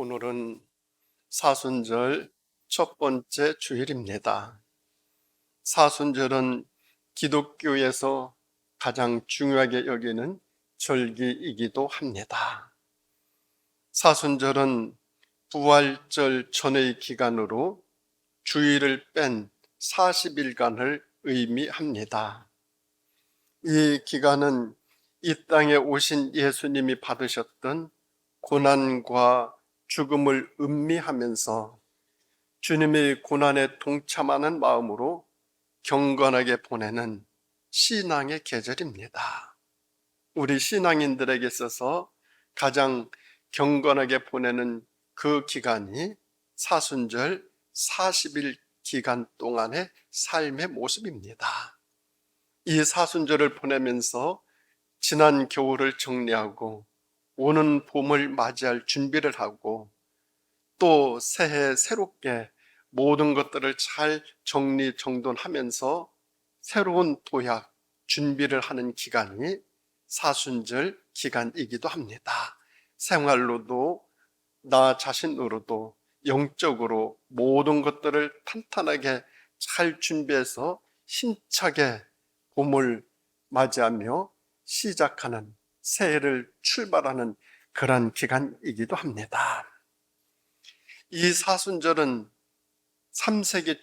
오늘은 사순절 첫 번째 주일입니다. 사순절은 기독교에서 가장 중요하게 여기는 절기이기도 합니다. 사순절은 부활절 전의 기간으로 주일을 뺀 40일간을 의미합니다. 이 기간은 이 땅에 오신 예수님이 받으셨던 고난과 죽음을 음미하면서 주님의 고난에 동참하는 마음으로 경건하게 보내는 신앙의 계절입니다. 우리 신앙인들에게 있어서 가장 경건하게 보내는 그 기간이 사순절 40일 기간 동안의 삶의 모습입니다. 이 사순절을 보내면서 지난 겨울을 정리하고 오는 봄을 맞이할 준비를 하고 또 새해 새롭게 모든 것들을 잘 정리정돈하면서 새로운 도약, 준비를 하는 기간이 사순절 기간이기도 합니다. 생활로도 나 자신으로도 영적으로 모든 것들을 탄탄하게 잘 준비해서 힘차게 봄을 맞이하며 시작하는 새해를 출발하는 그런 기간이기도 합니다. 이 사순절은 3세기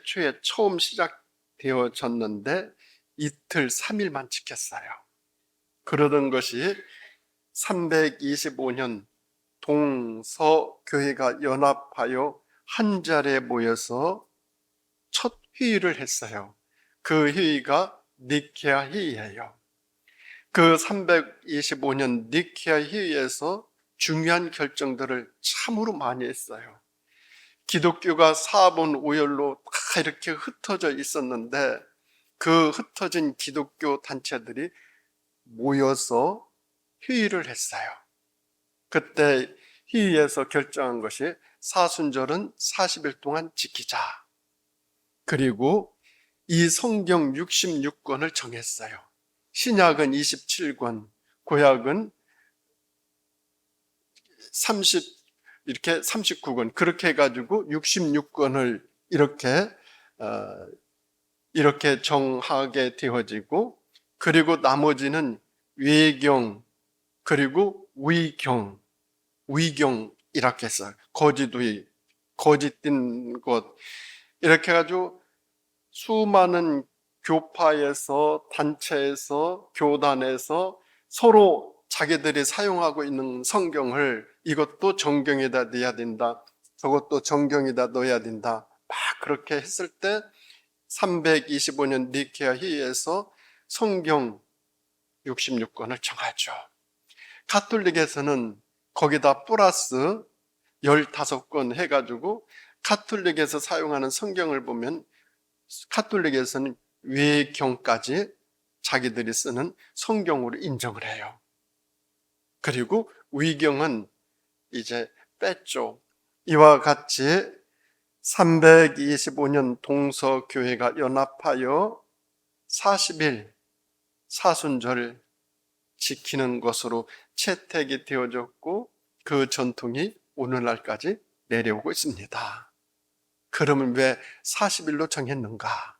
초에 처음 시작되어졌는데 이틀 3일만 지켰어요. 그러던 것이 325년 동서교회가 연합하여 한 자리에 모여서 첫 회의를 했어요. 그 회의가 니케아 회의예요. 그 325년 니케아 회의에서 중요한 결정들을 참으로 많이 했어요. 기독교가 사본 오열로 다 이렇게 흩어져 있었는데 그 흩어진 기독교 단체들이 모여서 회의를 했어요. 그때 회의에서 결정한 것이 사순절은 40일 동안 지키자. 그리고 이 성경 66권을 정했어요. 신약은 27권, 구약은 39권, 그렇게 해가지고 66권을 이렇게 정하게 되어지고, 그리고 나머지는 외경, 그리고 위경 이렇게 했어요. 거짓의, 거짓된 것, 이렇게 해가지고 수많은 교파에서, 단체에서, 교단에서 서로 자기들이 사용하고 있는 성경을 이것도 정경에다 넣어야 된다, 저것도 정경에다 넣어야 된다, 막 그렇게 했을 때 325년 니케아 회의에서 성경 66권을 정하죠. 가톨릭에서는 거기다 플러스 15권 해가지고 가톨릭에서 사용하는 성경을 보면 가톨릭에서는 외경까지 자기들이 쓰는 성경으로 인정을 해요. 그리고 위경은 이제 뺐죠. 이와 같이 325년 동서교회가 연합하여 40일 사순절 지키는 것으로 채택이 되어졌고 그 전통이 오늘날까지 내려오고 있습니다. 그러면 왜 40일로 정했는가?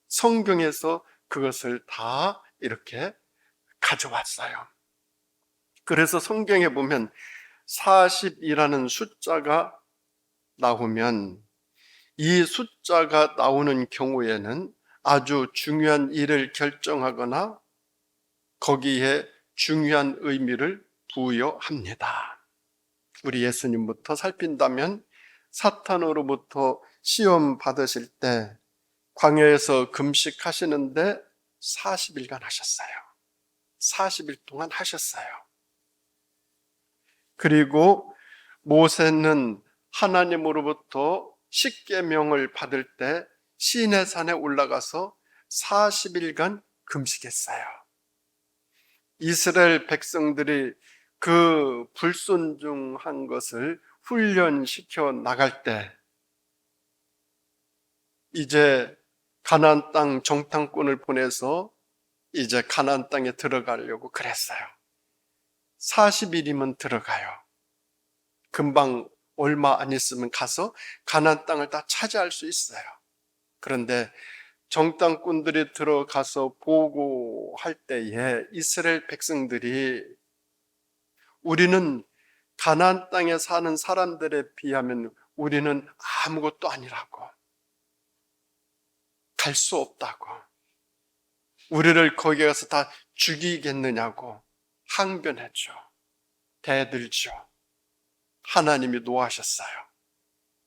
성경에서 그것을 다 이렇게 가져왔어요. 그래서 성경에 보면 40이라는 숫자가 나오면 이 숫자가 나오는 경우에는 아주 중요한 일을 결정하거나 거기에 중요한 의미를 부여합니다. 우리 예수님부터 살핀다면 사탄으로부터 시험 받으실 때 광야에서 금식하시는데 40일간 하셨어요. 40일 동안 하셨어요. 그리고 모세는 하나님으로부터 십계명을 받을 때 시내산에 올라가서 40일간 금식했어요. 이스라엘 백성들이 그 불순종한 것을 훈련시켜 나갈 때 이제 가나안 땅 정탐꾼을 보내서 이제 가나안 땅에 들어가려고 그랬어요. 40일이면 들어가요. 금방 얼마 안 있으면 가서 가나안 땅을 다 차지할 수 있어요. 그런데 정탐꾼들이 들어가서 보고할 때에 이스라엘 백성들이 우리는 가나안 땅에 사는 사람들에 비하면 우리는 아무것도 아니라고, 갈 수 없다고, 우리를 거기 가서 다 죽이겠느냐고 항변했죠. 대들죠. 하나님이 노하셨어요.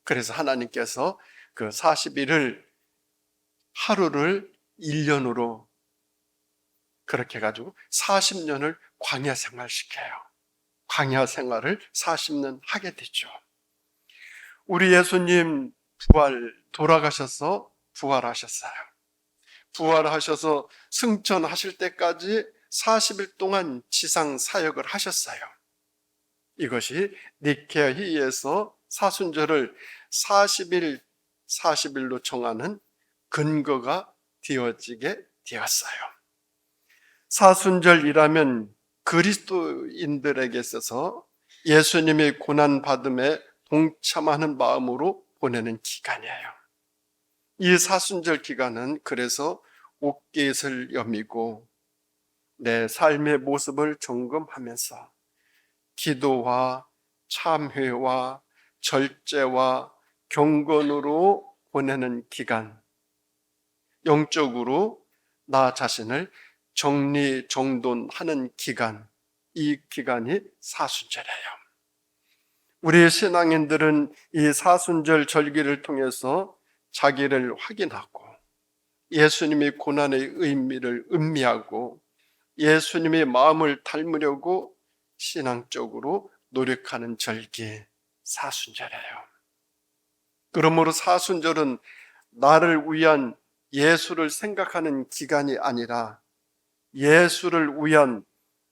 그래서 하나님께서 그 40일을 하루를 1년으로 그렇게 해가지고 40년을 광야 생활시켜요. 광야 생활을 40년 하게 되죠. 우리 예수님 돌아가셔서 부활하셨어요. 부활하셔서 승천하실 때까지 40일 동안 지상 사역을 하셨어요. 이것이 니케아 회의에서 사순절을 40일, 40일로 정하는 근거가 되어지게 되었어요. 사순절이라면 그리스도인들에게 있어서 예수님의 고난받음에 동참하는 마음으로 보내는 기간이에요. 이 사순절 기간은 그래서 옷깃을 여미고 내 삶의 모습을 점검하면서 기도와 참회와 절제와 경건으로 보내는 기간, 영적으로 나 자신을 정리정돈하는 기간, 이 기간이 사순절이에요. 우리 신앙인들은 이 사순절 절기를 통해서 자기를 확인하고 예수님의 고난의 의미를 음미하고 예수님의 마음을 닮으려고 신앙적으로 노력하는 절기, 사순절이에요. 그러므로 사순절은 나를 위한 예수를 생각하는 기간이 아니라 예수를 위한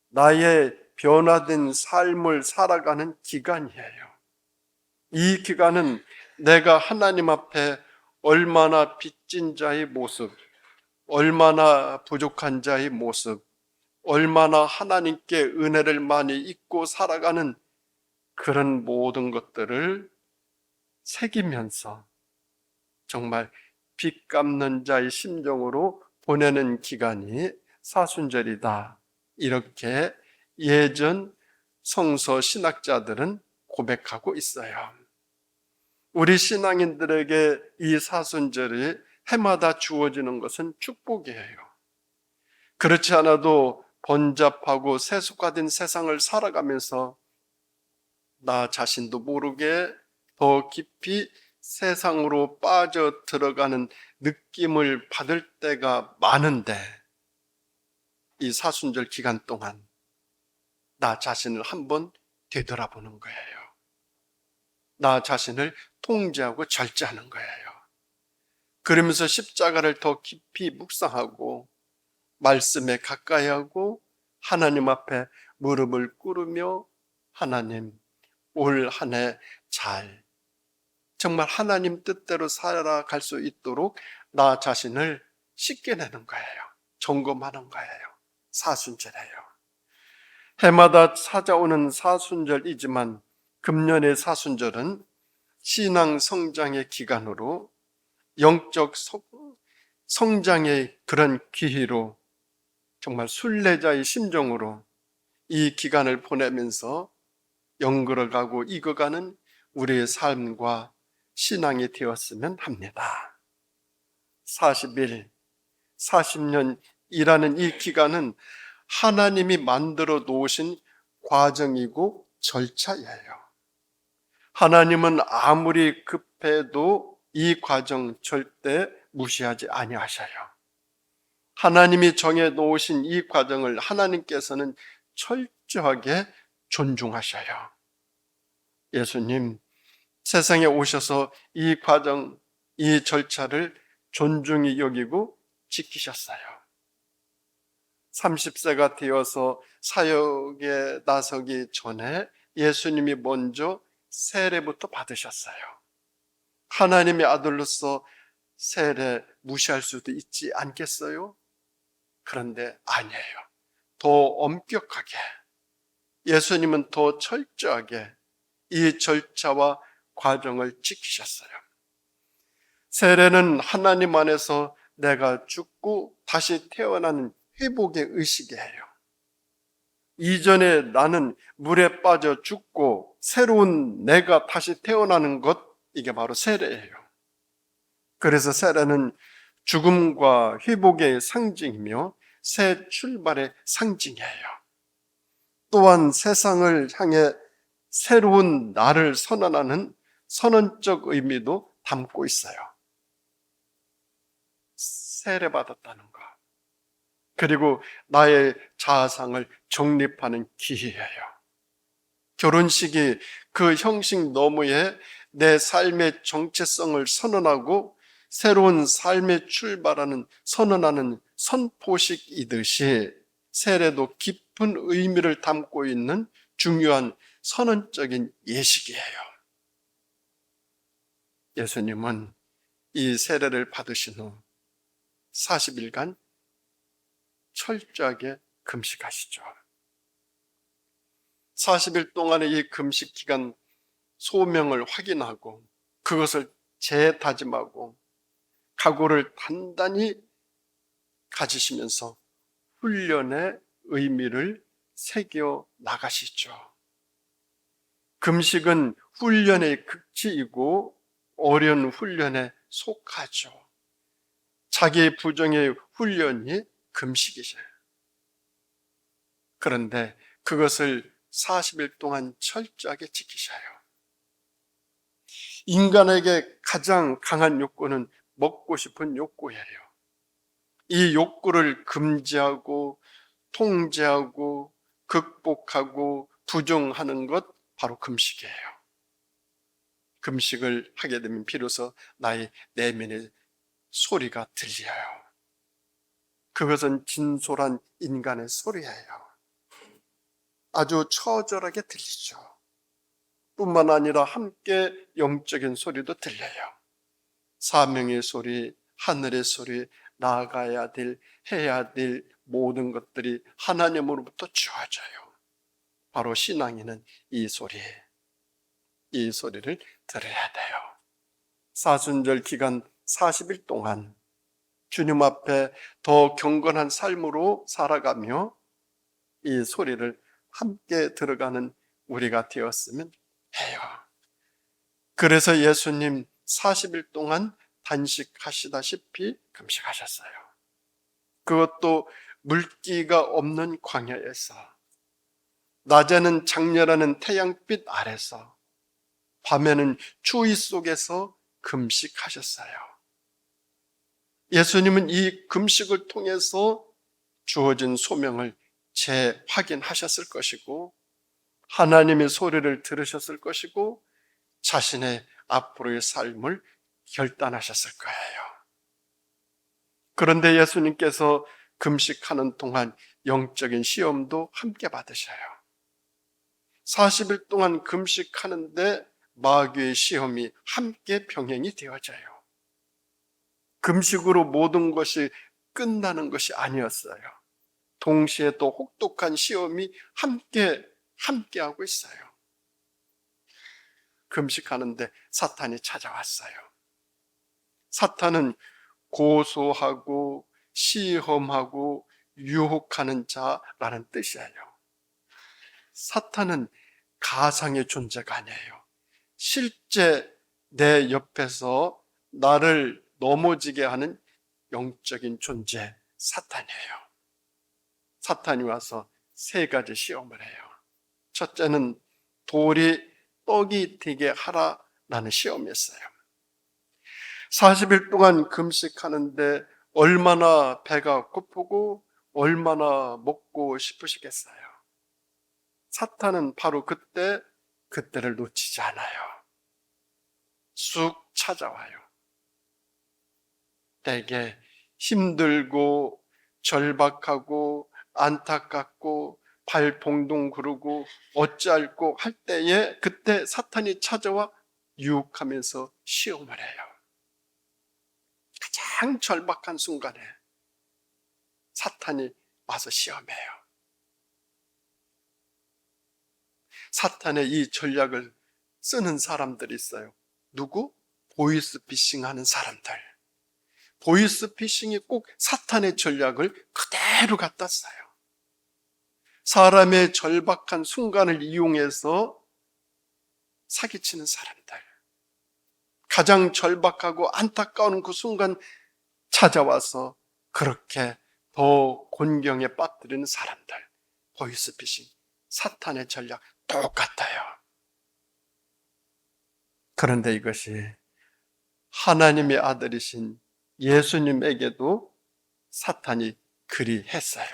나의 변화된 삶을 살아가는 기간이에요. 이 기간은 내가 하나님 앞에 얼마나 빚진 자의 모습, 얼마나 부족한 자의 모습, 얼마나 하나님께 은혜를 많이 잊고 살아가는 그런 모든 것들을 새기면서 정말 빚 갚는 자의 심정으로 보내는 기간이 사순절이다. 이렇게 예전 성서 신학자들은 고백하고 있어요. 우리 신앙인들에게 이 사순절이 해마다 주어지는 것은 축복이에요. 그렇지 않아도 번잡하고 세속화된 세상을 살아가면서 나 자신도 모르게 더 깊이 세상으로 빠져 들어가는 느낌을 받을 때가 많은데 이 사순절 기간 동안 나 자신을 한번 되돌아보는 거예요. 나 자신을 통제하고 절제하는 거예요. 그러면서 십자가를 더 깊이 묵상하고 말씀에 가까이 하고 하나님 앞에 무릎을 꿇으며 하나님, 올 한 해 잘 정말 하나님 뜻대로 살아갈 수 있도록 나 자신을 씻겨내는 거예요. 점검하는 거예요. 사순절이에요. 해마다 찾아오는 사순절이지만 금년의 사순절은 신앙 성장의 기간으로 영적 성장의 그런 기회로 정말 순례자의 심정으로 이 기간을 보내면서 연걸어가고 익어가는 우리의 삶과 신앙이 되었으면 합니다. 40일, 40년이라는 이 기간은 하나님이 만들어 놓으신 과정이고 절차예요. 하나님은 아무리 급해도 이 과정 절대 무시하지 아니하셔요. 하나님이 정해 놓으신 이 과정을 하나님께서는 철저하게 존중하셔요. 예수님 세상에 오셔서 이 과정, 이 절차를 존중히 여기고 지키셨어요. 30세가 되어서 사역에 나서기 전에 예수님이 먼저 세례부터 받으셨어요. 하나님의 아들로서 세례 무시할 수도 있지 않겠어요? 그런데 아니에요. 더 엄격하게 예수님은 더 철저하게 이 절차와 과정을 지키셨어요. 세례는 하나님 안에서 내가 죽고 다시 태어나는 회복의 의식이에요. 이전에 나는 물에 빠져 죽고 새로운 내가 다시 태어나는 것, 이게 바로 세례예요. 그래서 세례는 죽음과 회복의 상징이며 새 출발의 상징이에요. 또한 세상을 향해 새로운 나를 선언하는 선언적 의미도 담고 있어요. 세례받았다는 것, 그리고 나의 자아상을 정립하는 기회예요. 결혼식이 그 형식 너머에 내 삶의 정체성을 선언하고 새로운 삶의 출발하는 선언하는 선포식이듯이 세례도 깊은 의미를 담고 있는 중요한 선언적인 예식이에요. 예수님은 이 세례를 받으신 후 40일간 철저하게 금식하시죠. 40일 동안의 이 금식 기간 소명을 확인하고 그것을 재다짐하고 각오를 단단히 가지시면서 훈련의 의미를 새겨 나가시죠. 금식은 훈련의 극치이고 어려운 훈련에 속하죠. 자기 부정의 훈련이 금식이죠. 그런데 그것을 40일 동안 철저하게 지키셔요. 인간에게 가장 강한 욕구는 먹고 싶은 욕구예요. 이 욕구를 금지하고 통제하고 극복하고 부정하는 것, 바로 금식이에요. 금식을 하게 되면 비로소 나의 내면의 소리가 들려요. 그것은 진솔한 인간의 소리예요. 아주 처절하게 들리죠. 뿐만 아니라 함께 영적인 소리도 들려요. 사명의 소리, 하늘의 소리, 나아가야 될, 해야 될 모든 것들이 하나님으로부터 주어져요. 바로 신앙인은 이 소리를 들어야 돼요. 사순절 기간 40일 동안 주님 앞에 더 경건한 삶으로 살아가며 이 소리를 함께 들어가는 우리가 되었으면 해요. 그래서 예수님 40일 동안 단식하시다시피 금식하셨어요. 그것도 물기가 없는 광야에서, 낮에는 장렬하는 태양빛 아래서, 밤에는 추위 속에서 금식하셨어요. 예수님은 이 금식을 통해서 주어진 소명을 재확인하셨을 것이고 하나님의 소리를 들으셨을 것이고 자신의 앞으로의 삶을 결단하셨을 거예요. 그런데 예수님께서 금식하는 동안 영적인 시험도 함께 받으셔요. 40일 동안 금식하는데 마귀의 시험이 함께 병행이 되어져요. 금식으로 모든 것이 끝나는 것이 아니었어요. 동시에 또 혹독한 시험이 함께하고 있어요. 금식하는데 사탄이 찾아왔어요. 사탄은 고소하고 시험하고 유혹하는 자라는 뜻이에요. 사탄은 가상의 존재가 아니에요. 실제 내 옆에서 나를 넘어지게 하는 영적인 존재, 사탄이에요. 사탄이 와서 세 가지 시험을 해요. 첫째는 돌이 떡이 되게 하라라는 시험이었어요. 40일 동안 금식하는데 얼마나 배가 고프고 얼마나 먹고 싶으시겠어요. 사탄은 바로 그때를 놓치지 않아요. 쑥 찾아와요. 되게 힘들고 절박하고 안타깝고 발 봉동 구르고 어찌할꼬 할 때에 그때 사탄이 찾아와 유혹하면서 시험을 해요. 가장 절박한 순간에 사탄이 와서 시험해요. 사탄의 이 전략을 쓰는 사람들이 있어요. 누구? 보이스피싱 하는 사람들. 보이스피싱이 꼭 사탄의 전략을 그대로 갖다 써요. 사람의 절박한 순간을 이용해서 사기치는 사람들, 가장 절박하고 안타까운 그 순간 찾아와서 그렇게 더 곤경에 빠뜨리는 사람들, 보이스피싱, 사탄의 전략 똑같아요. 그런데 이것이 하나님의 아들이신 예수님에게도 사탄이 그리 했어요.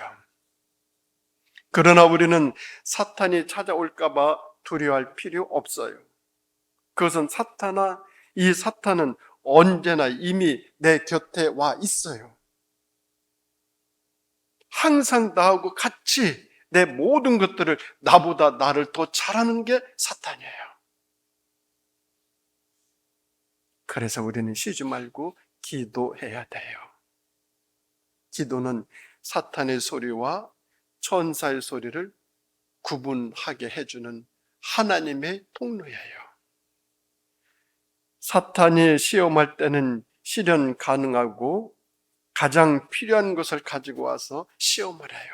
그러나 우리는 사탄이 찾아올까 봐 두려워할 필요 없어요. 그것은 이 사탄은 언제나 이미 내 곁에 와 있어요. 항상 나하고 같이 내 모든 것들을 나보다 나를 더 잘하는 게 사탄이에요. 그래서 우리는 쉬지 말고 기도해야 돼요. 기도는 사탄의 소리와 천사의 소리를 구분하게 해주는 하나님의 통로예요. 사탄이 시험할 때는 실현 가능하고 가장 필요한 것을 가지고 와서 시험을 해요.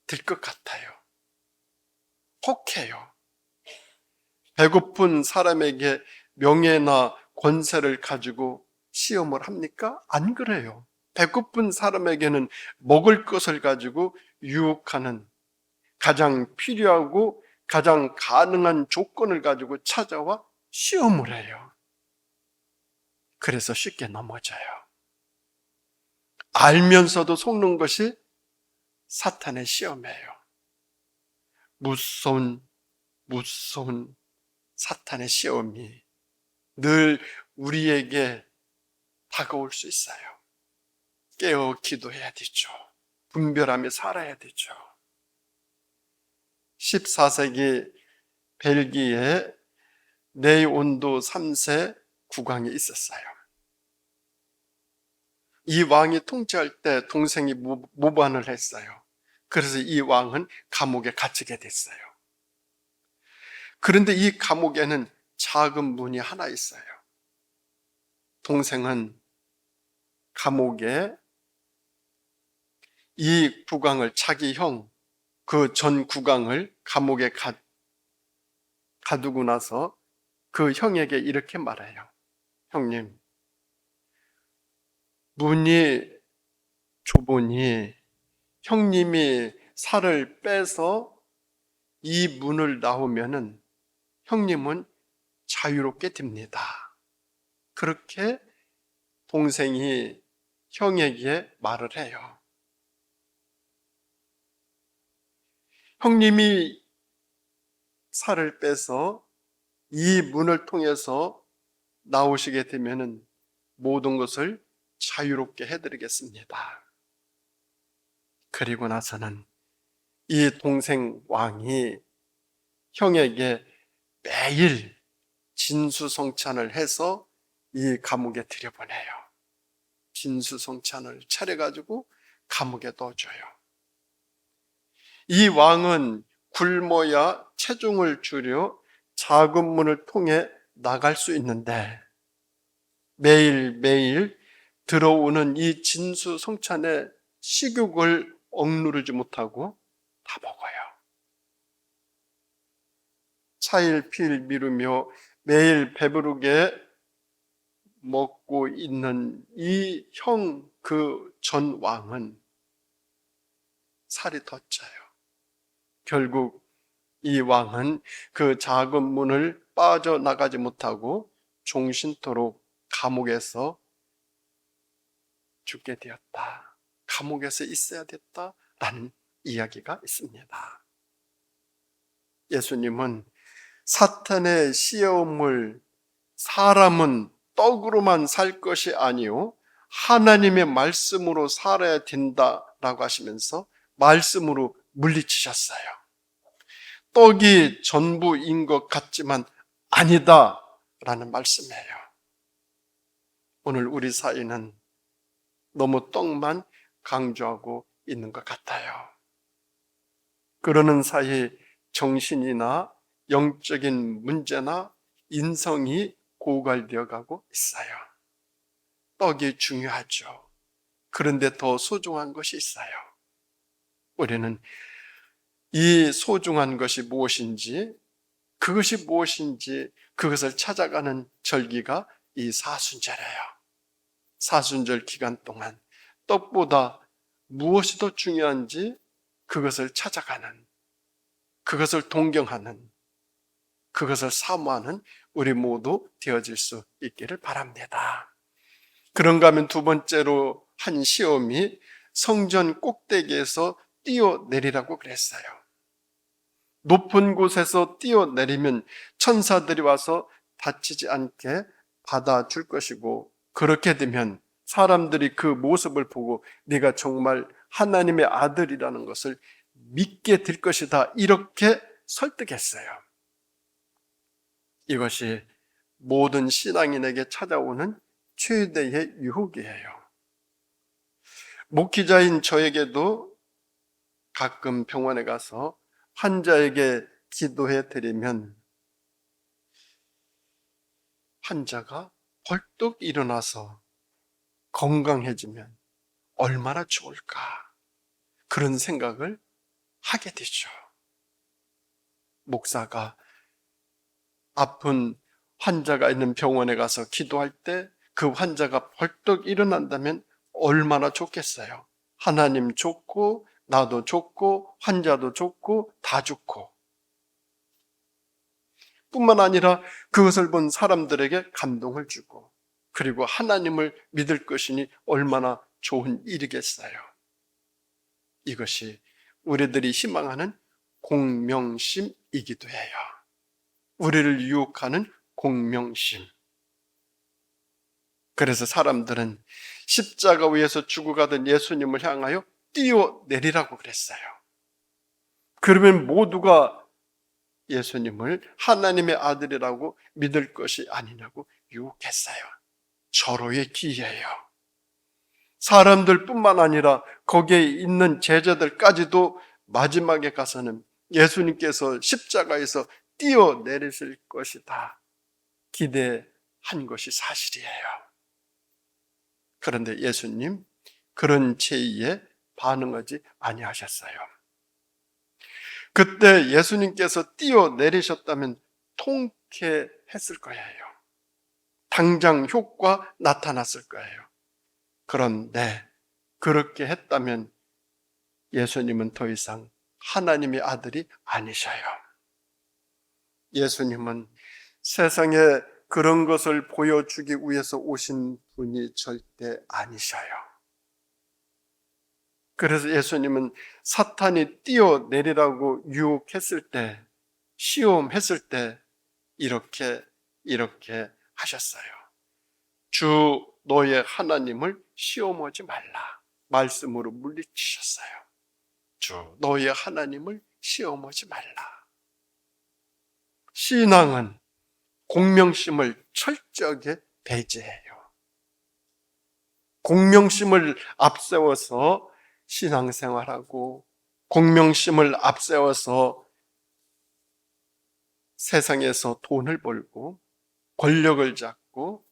될 것 같아요. 혹해요. 배고픈 사람에게 명예나 권세를 가지고 시험을 합니까? 안 그래요. 배고픈 사람에게는 먹을 것을 가지고 유혹하는 가장 필요하고 가장 가능한 조건을 가지고 찾아와 시험을 해요. 그래서 쉽게 넘어져요. 알면서도 속는 것이 사탄의 시험이에요. 무서운 사탄의 시험이 늘 우리에게 다가올 수 있어요. 깨어 기도해야 되죠. 분별하며 살아야 되죠. 14세기 벨기에 네온도 3세 국왕이 있었어요. 이 왕이 통치할 때 동생이 모반을 했어요. 그래서 이 왕은 감옥에 갇히게 됐어요. 그런데 이 감옥에는 작은 문이 하나 있어요. 동생은 감옥에 이 국왕을, 자기 형, 그 전 국왕을 감옥에 가두고 나서 그 형에게 이렇게 말해요. 형님, 문이 좁으니 형님이 살을 빼서 이 문을 나오면은 형님은 자유롭게 됩니다. 그렇게 동생이 형에게 말을 해요. 형님이 살을 빼서 이 문을 통해서 나오시게 되면은 모든 것을 자유롭게 해드리겠습니다. 그리고 나서는 이 동생 왕이 형에게 매일 진수성찬을 해서 이 감옥에 들여보내요. 진수성찬을 차려가지고 감옥에 넣어줘요. 이 왕은 굶어야 체중을 줄여 작은 문을 통해 나갈 수 있는데 매일매일 들어오는 이 진수성찬의 식욕을 억누르지 못하고 다 먹어요. 차일피일 미루며 매일 배부르게 먹고 있는 이 형, 그 전 왕은 살이 더 쪄요. 결국 이 왕은 그 작은 문을 빠져나가지 못하고 종신토록 감옥에서 죽게 되었다. 감옥에서 있어야 됐다라는 이야기가 있습니다. 예수님은 사탄의 시험을 사람은 떡으로만 살 것이 아니요 하나님의 말씀으로 살아야 된다라고 하시면서 말씀으로 물리치셨어요. 떡이 전부인 것 같지만 아니다라는 말씀이에요. 오늘 우리 사이는 너무 떡만 강조하고 있는 것 같아요. 그러는 사이 정신이나 영적인 문제나 인성이 고갈되어 가고 있어요. 떡이 중요하죠. 그런데 더 소중한 것이 있어요. 우리는 이 소중한 것이 무엇인지, 그것이 무엇인지 그것을 찾아가는 절기가 이 사순절이에요. 사순절 기간 동안 떡보다 무엇이 더 중요한지 그것을 찾아가는, 그것을 동경하는, 그것을 사모하는 우리 모두 되어질 수 있기를 바랍니다. 그런가 하면 두 번째로 한 시험이 성전 꼭대기에서 뛰어내리라고 그랬어요. 높은 곳에서 뛰어내리면 천사들이 와서 다치지 않게 받아줄 것이고, 그렇게 되면 사람들이 그 모습을 보고 네가 정말 하나님의 아들이라는 것을 믿게 될 것이다, 이렇게 설득했어요. 이것이 모든 신앙인에게 찾아오는 최대의 유혹이에요. 목회자인 저에게도 가끔 병원에 가서 환자에게 기도해 드리면 환자가 벌떡 일어나서 건강해지면 얼마나 좋을까, 그런 생각을 하게 되죠. 목사가 아픈 환자가 있는 병원에 가서 기도할 때 그 환자가 벌떡 일어난다면 얼마나 좋겠어요. 하나님 좋고 나도 좋고 환자도 좋고 다 좋고, 뿐만 아니라 그것을 본 사람들에게 감동을 주고, 그리고 하나님을 믿을 것이니 얼마나 좋은 일이겠어요. 이것이 우리들이 희망하는 공명심이기도 해요. 우리를 유혹하는 공명심. 그래서 사람들은 십자가 위에서 죽어가던 예수님을 향하여 뛰어내리라고 그랬어요. 그러면 모두가 예수님을 하나님의 아들이라고 믿을 것이 아니냐고 유혹했어요. 절호의 기회예요. 사람들뿐만 아니라 거기에 있는 제자들까지도 마지막에 가서는 예수님께서 십자가에서 뛰어내리실 것이다 기대한 것이 사실이에요. 그런데 예수님 그런 제의에 반응하지 아니하셨어요. 그때 예수님께서 뛰어내리셨다면 통쾌했을 거예요. 당장 효과 나타났을 거예요. 그런데 그렇게 했다면 예수님은 더 이상 하나님의 아들이 아니셔요. 예수님은 세상에 그런 것을 보여주기 위해서 오신 분이 절대 아니셔요. 그래서 예수님은 사탄이 뛰어내리라고 유혹했을 때, 시험했을 때 이렇게 하셨어요. 주 너의 하나님을 시험하지 말라 말씀으로 물리치셨어요. 주 너의 하나님을 시험하지 말라. 신앙은 공명심을 철저하게 배제해요. 공명심을 앞세워서 신앙생활하고, 공명심을 앞세워서 세상에서 돈을 벌고 권력을 잡고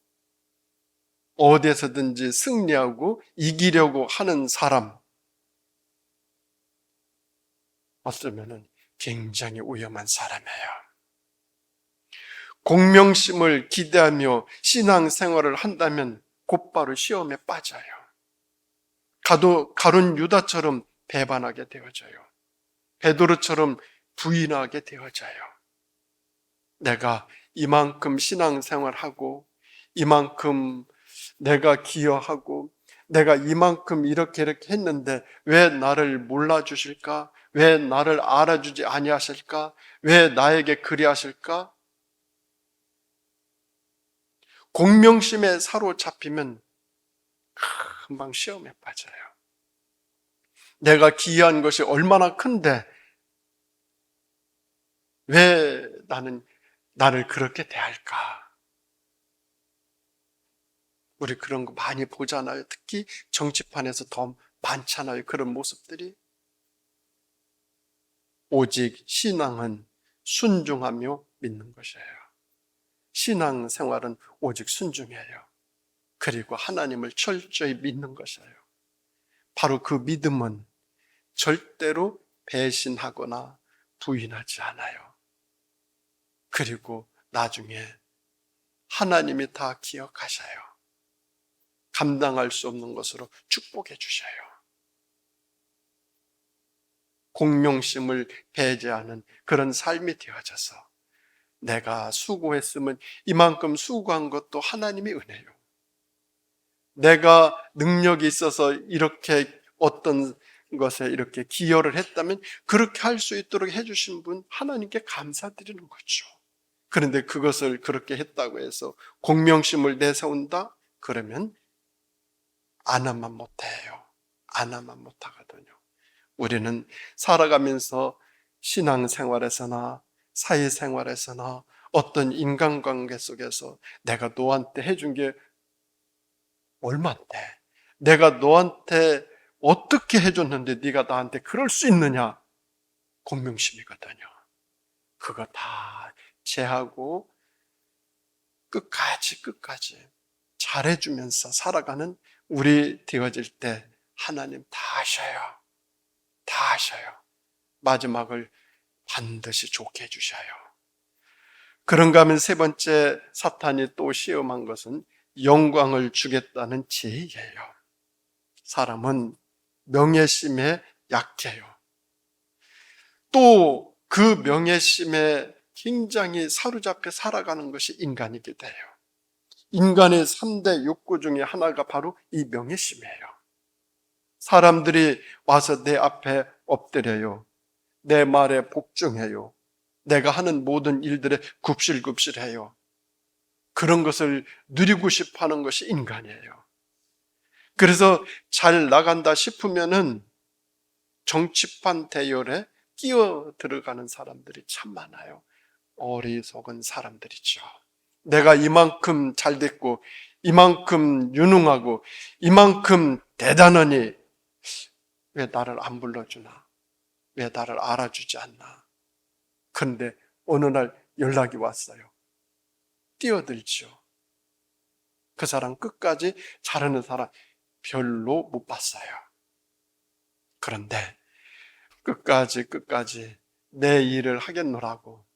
어디에서든지 승리하고 이기려고 하는 사람, 어쩌면 굉장히 위험한 사람이에요. 공명심을 기대하며 신앙생활을 한다면 곧바로 시험에 빠져요. 가룟 유다처럼 배반하게 되어져요. 베드로처럼 부인하게 되어져요. 내가 이만큼 신앙생활하고, 이만큼 내가 기여하고, 내가 이만큼 이렇게 했는데 왜 나를 몰라주실까? 왜 나를 알아주지 아니하실까? 왜 나에게 그리하실까? 공명심에 사로잡히면 금방 시험에 빠져요. 내가 기여한 것이 얼마나 큰데 왜 나를 그렇게 대할까? 우리 그런 거 많이 보잖아요. 특히 정치판에서 더 많잖아요. 그런 모습들이. 오직 신앙은 순종하며 믿는 것이에요. 신앙 생활은 오직 순종이에요. 그리고 하나님을 철저히 믿는 것이에요. 바로 그 믿음은 절대로 배신하거나 부인하지 않아요. 그리고 나중에 하나님이 다 기억하셔요. 감당할 수 없는 것으로 축복해 주셔요. 공명심을 배제하는 그런 삶이 되어져서 내가 수고했으면 이만큼 수고한 것도 하나님의 은혜요. 내가 능력이 있어서 이렇게 어떤 것에 이렇게 기여를 했다면 그렇게 할 수 있도록 해주신 분 하나님께 감사드리는 거죠. 그런데 그것을 그렇게 했다고 해서 공명심을 내세운다? 그러면 안 하면 못해요. 안 하면 못하거든요. 우리는 살아가면서 신앙생활에서나 사회생활에서나 어떤 인간관계 속에서 내가 너한테 해준 게 얼마인데, 내가 너한테 어떻게 해줬는데 네가 나한테 그럴 수 있느냐? 공명심이거든요. 그거 다 제하고 끝까지 잘해주면서 살아가는 우리 되어질 때 하나님 다 하셔요. 다 하셔요. 마지막을 반드시 좋게 해주셔요. 그런가 하면 세 번째 사탄이 또 시험한 것은 영광을 주겠다는 제의예요. 사람은 명예심에 약해요. 또 그 명예심에 굉장히 사로잡혀 살아가는 것이 인간이게 돼요. 인간의 3대 욕구 중에 하나가 바로 이 명예심이에요. 사람들이 와서 내 앞에 엎드려요. 내 말에 복종해요. 내가 하는 모든 일들에 굽실굽실해요. 그런 것을 누리고 싶어 하는 것이 인간이에요. 그래서 잘 나간다 싶으면은 정치판 대열에 끼어 들어가는 사람들이 참 많아요. 어리석은 사람들이죠. 내가 이만큼 잘 됐고, 이만큼 유능하고, 이만큼 대단하니 왜 나를 안 불러주나? 왜 나를 알아주지 않나? 그런데 어느 날 연락이 왔어요. 뛰어들죠. 그 사람 끝까지 잘하는 사람 별로 못 봤어요. 그런데 끝까지 내 일을 하겠노라고,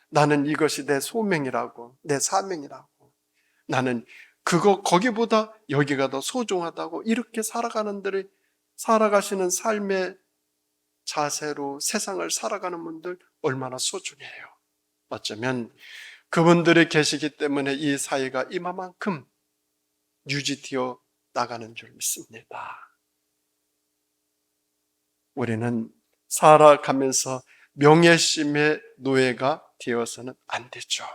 나는 이것이 내 소명이라고, 내 사명이라고, 나는 거기보다 여기가 더 소중하다고 이렇게 살아가시는 삶의 자세로 세상을 살아가는 분들 얼마나 소중해요. 어쩌면 그분들이 계시기 때문에 이 사회가 이만큼 유지되어 나가는 줄 믿습니다. 우리는 살아가면서 명예심의 노예가 되어서는 안 되죠.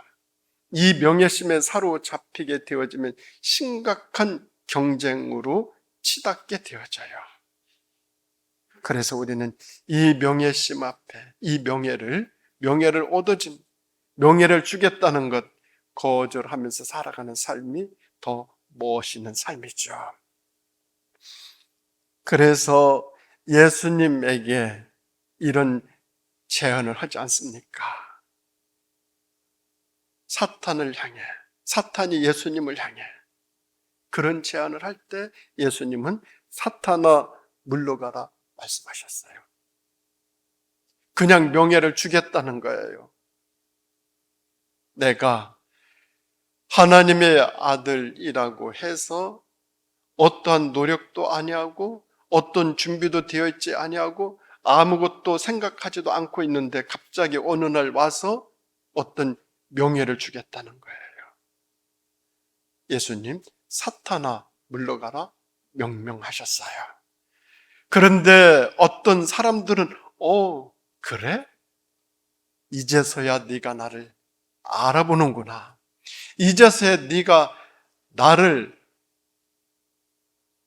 이 명예심에 사로잡히게 되어지면 심각한 경쟁으로 치닫게 되어져요. 그래서 우리는 이 명예심 앞에 이 명예를 얻어진, 명예를 주겠다는 것 거절하면서 살아가는 삶이 더 멋있는 삶이죠. 그래서 예수님에게 이런 제안을 하지 않습니까? 사탄이 예수님을 향해 그런 제안을 할 때 예수님은 사탄아 물러가라 말씀하셨어요. 그냥 명예를 주겠다는 거예요. 내가 하나님의 아들이라고 해서 어떠한 노력도 아니하고 어떤 준비도 되어 있지 아니하고 아무것도 생각하지도 않고 있는데 갑자기 어느 날 와서 어떤 명예를 주겠다는 거예요. 예수님, 사탄아 물러가라 명명하셨어요. 그런데 어떤 사람들은 그래? 이제서야 네가 나를 알아보는구나. 이제서야 네가 나를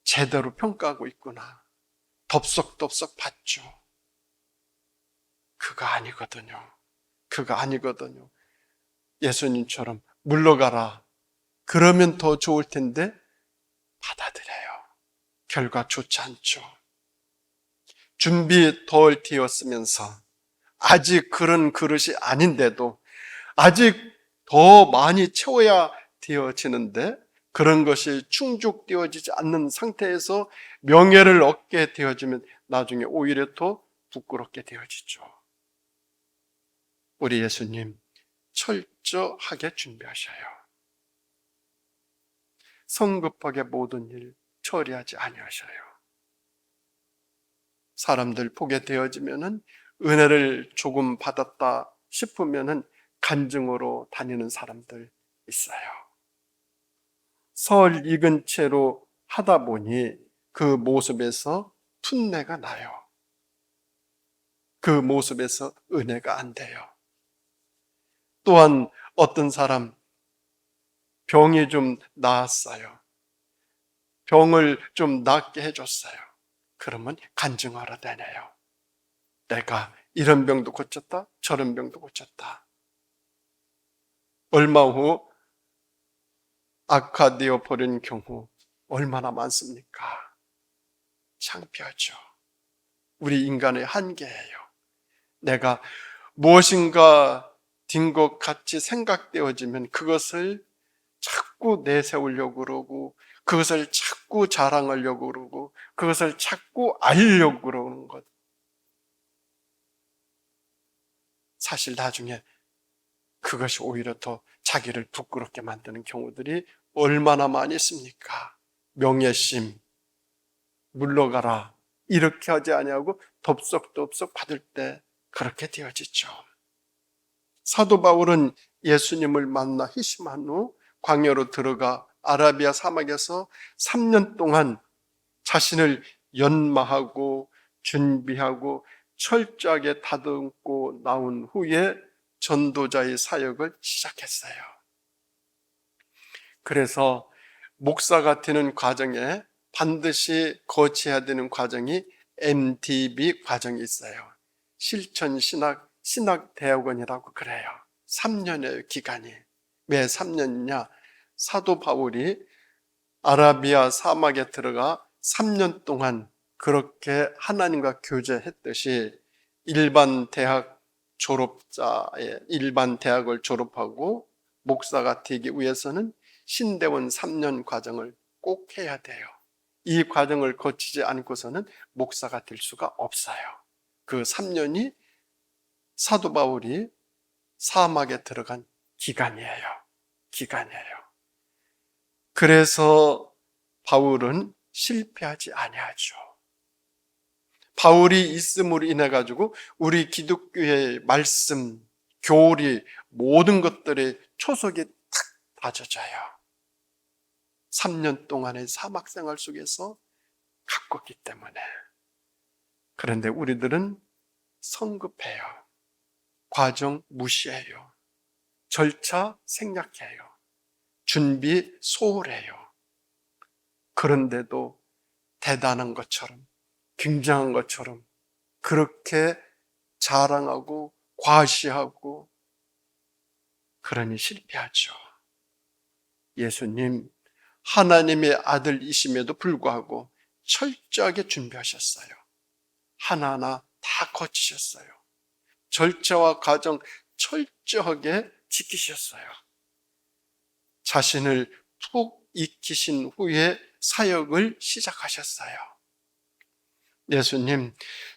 제대로 평가하고 있구나. 덥석덥석 봤죠. 그거 아니거든요. 예수님처럼 물러가라. 그러면 더 좋을 텐데 받아들여요. 결과 좋지 않죠. 준비 덜 되었으면서 아직 그런 그릇이 아닌데도 아직 더 많이 채워야 되어지는데 그런 것이 충족되어지지 않는 상태에서 명예를 얻게 되어지면 나중에 오히려 더 부끄럽게 되어지죠. 우리 예수님 철저하게 준비하셔요. 성급하게 모든 일 처리하지 아니하셔요. 사람들 보게 되어지면은 은혜를 조금 받았다 싶으면은 간증으로 다니는 사람들 있어요. 설 익은 채로 하다 보니 그 모습에서 풋내가 나요. 그 모습에서 은혜가 안 돼요. 또한 어떤 사람 병이 좀 나았어요. 병을 좀 낫게 해줬어요. 그러면 간증하러 다녀요. 내가 이런 병도 고쳤다, 저런 병도 고쳤다. 얼마 후 악화되어 버린 경우 얼마나 많습니까? 창피하죠. 우리 인간의 한계예요. 내가 무엇인가 된 것 같이 생각되어지면 그것을 자꾸 내세우려고 그러고 그것을 자꾸 자랑하려고 그러고 그것을 자꾸 알려고 그러는 것. 사실 나중에 그것이 오히려 더 자기를 부끄럽게 만드는 경우들이 얼마나 많이 있습니까? 명예심, 물러가라 이렇게 하지 아니하고 덥석덥석 받을 때 그렇게 되어지죠. 사도 바울은 예수님을 만나 희심한 후 광야로 들어가 아라비아 사막에서 3년 동안 자신을 연마하고 준비하고 철저하게 다듬고 나온 후에 전도자의 사역을 시작했어요. 그래서 목사가 되는 과정에 반드시 거쳐야 되는 과정이 MTB 과정이 있어요. 신학대학원이라고 그래요. 3년의 기간이. 왜 3년이냐? 사도 바울이 아라비아 사막에 들어가 3년 동안 그렇게 하나님과 교제했듯이 일반 대학을 졸업하고 목사가 되기 위해서는 신대원 3년 과정을 꼭 해야 돼요. 이 과정을 거치지 않고서는 목사가 될 수가 없어요. 그 3년이 사도 바울이 사막에 들어간 기간이에요. 그래서 바울은 실패하지 아니하죠. 바울이 있음으로 인해 가지고 우리 기독교의 말씀, 교리 모든 것들의 초석이 탁 다져져요. 3년 동안의 사막 생활 속에서 가꿨기 때문에. 그런데 우리들은 성급해요. 과정 무시해요. 절차 생략해요. 준비 소홀해요. 그런데도 대단한 것처럼, 굉장한 것처럼 그렇게 자랑하고 과시하고 그러니 실패하죠. 예수님 하나님의 아들이심에도 불구하고 철저하게 준비하셨어요. 하나하나 다 거치셨어요. 절차와 과정 철저하게 지키셨어요. 자신을 푹 익히신 후에 사역을 시작하셨어요. 예수님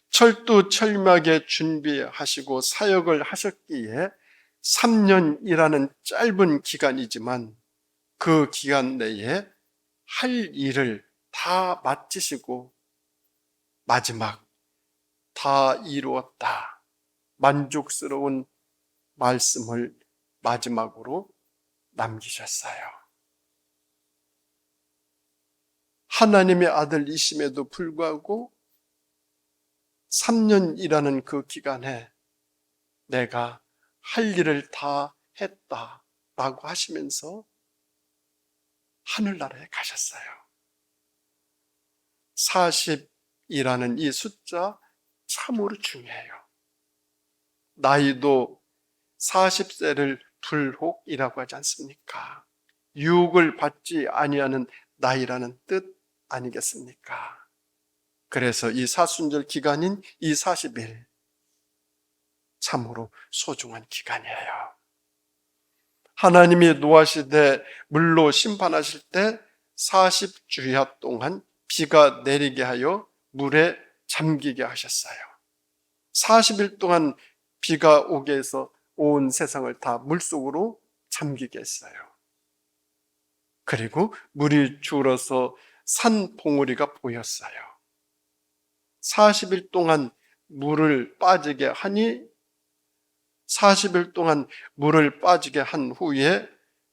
철두철미하게 준비하시고 사역을 하셨기에 3년이라는 짧은 기간이지만 그 기간 내에 할 일을 다 마치시고 마지막 다 이루었다. 만족스러운 말씀을 마지막으로 남기셨어요. 하나님의 아들이심에도 불구하고 3년이라는 그 기간에 내가 할 일을 다 했다라고 하시면서 하늘나라에 가셨어요. 40이라는 이 숫자 참으로 중요해요. 나이도 40세를 불혹이라고 하지 않습니까? 유혹을 받지 아니하는 나이라는 뜻 아니겠습니까? 그래서 이 사순절 기간인 이 40일 참으로 소중한 기간이에요. 하나님이 노아시대 물로 심판하실 때 40주야 동안 비가 내리게 하여 물에 잠기게 하셨어요. 40일 동안 비가 오게 해서 온 세상을 다 물속으로 잠기게 했어요. 그리고 물이 줄어서 산 봉우리가 보였어요. 40일 동안 물을 빠지게 하니 40일 동안 물을 빠지게 한 후에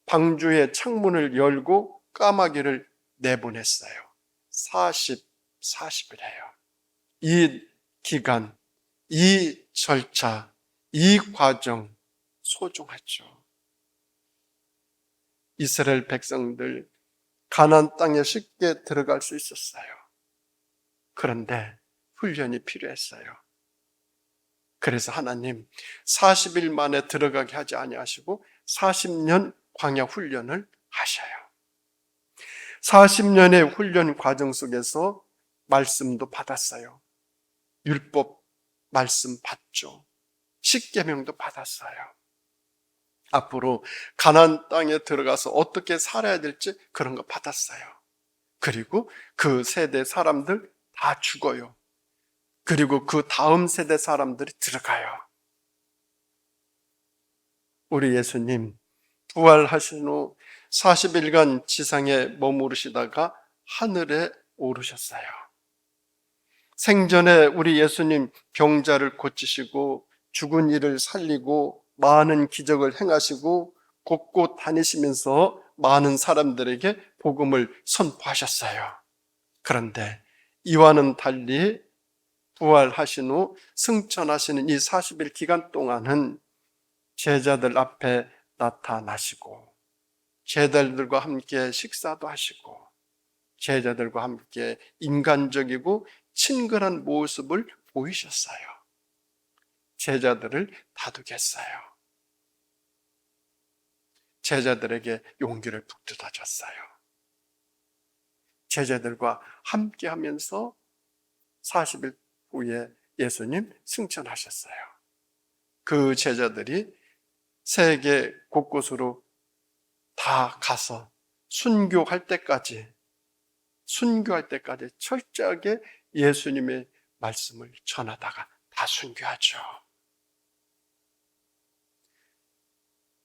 방주의 창문을 열고 까마귀를 내보냈어요. 40일이에요. 이 기간, 이 절차, 이 과정 소중하죠. 이스라엘 백성들 가나안 땅에 쉽게 들어갈 수 있었어요. 그런데 훈련이 필요했어요. 그래서 하나님 40일 만에 들어가게 하지 아니하시고 40년 광야 훈련을 하셔요. 40년의 훈련 과정 속에서 말씀도 받았어요. 율법 말씀 받죠. 십계명도 받았어요. 앞으로 가나안 땅에 들어가서 어떻게 살아야 될지 그런 거 받았어요. 그리고 그 세대 사람들 다 죽어요. 그리고 그 다음 세대 사람들이 들어가요. 우리 예수님 부활하신 후 40일간 지상에 머무르시다가 하늘에 오르셨어요. 생전에 우리 예수님 병자를 고치시고 죽은 이를 살리고 많은 기적을 행하시고 곳곳 다니시면서 많은 사람들에게 복음을 선포하셨어요. 그런데 이와는 달리 부활하신 후 승천하시는 이 40일 기간 동안은 제자들 앞에 나타나시고 제자들과 함께 식사도 하시고 제자들과 함께 인간적이고 친근한 모습을 보이셨어요. 제자들을 다독였어요. 제자들에게 용기를 북돋아 줬어요. 제자들과 함께 하면서 40일 후에 예수님 승천하셨어요. 그 제자들이 세계 곳곳으로 다 가서 순교할 때까지 철저하게 예수님의 말씀을 전하다가 다 순교하죠.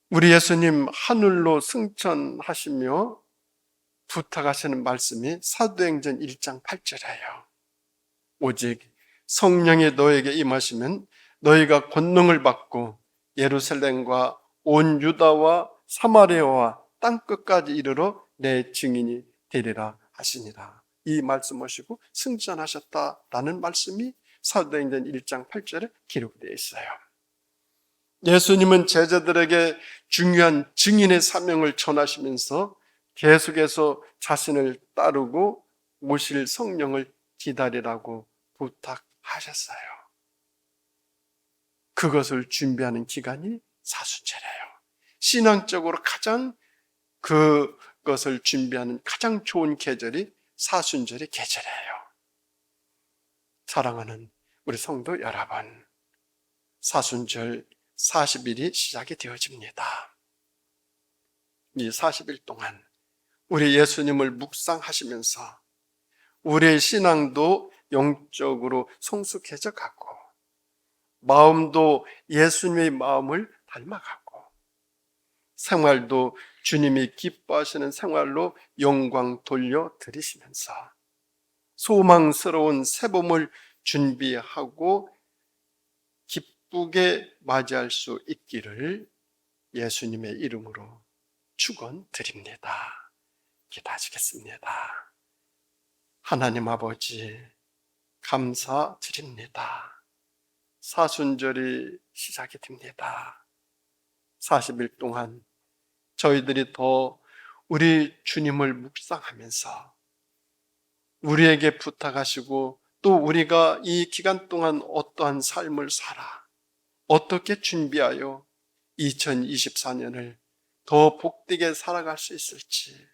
우리 예수님 하늘로 승천하시며 부탁하시는 말씀이 사도행전 1장 8절이에요. 오직 성령이 너에게 임하시면 너희가 권능을 받고 예루살렘과 온 유다와 사마리아와 땅끝까지 이르러 내 증인이 되리라 하시니라. 이 말씀하시고 승천하셨다라는 말씀이 사도행전 1장 8절에 기록되어 있어요. 예수님은 제자들에게 중요한 증인의 사명을 전하시면서 계속해서 자신을 따르고 오실 성령을 기다리라고 부탁하셨어요. 그것을 준비하는 기간이 사순절이에요. 신앙적으로 가장 그것을 준비하는 가장 좋은 계절이 사순절의 계절이에요. 사랑하는 우리 성도 여러분, 사순절 40일이 시작이 되어집니다. 이 40일 동안 우리 예수님을 묵상하시면서 우리의 신앙도 영적으로 성숙해져 가고 마음도 예수님의 마음을 닮아가고 생활도 주님이 기뻐하시는 생활로 영광 돌려드리시면서 소망스러운 새봄을 준비하고 기쁘게 맞이할 수 있기를 예수님의 이름으로 축원드립니다. 기도하시겠습니다. 하나님 아버지 감사드립니다. 사순절이 시작이 됩니다. 40일 동안 저희들이 더 우리 주님을 묵상하면서 우리에게 부탁하시고 또 우리가 이 기간 동안 어떠한 삶을 살아 어떻게 준비하여 2024년을 더 복되게 살아갈 수 있을지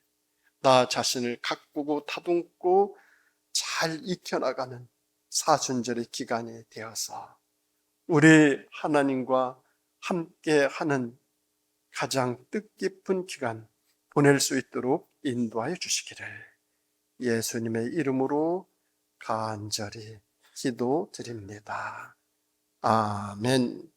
나 자신을 가꾸고 다듬고 잘 익혀나가는 사순절의 기간이 되어서 우리 하나님과 함께 하는 가장 뜻깊은 기간 보낼 수 있도록 인도하여 주시기를 예수님의 이름으로 간절히 기도드립니다. 아멘.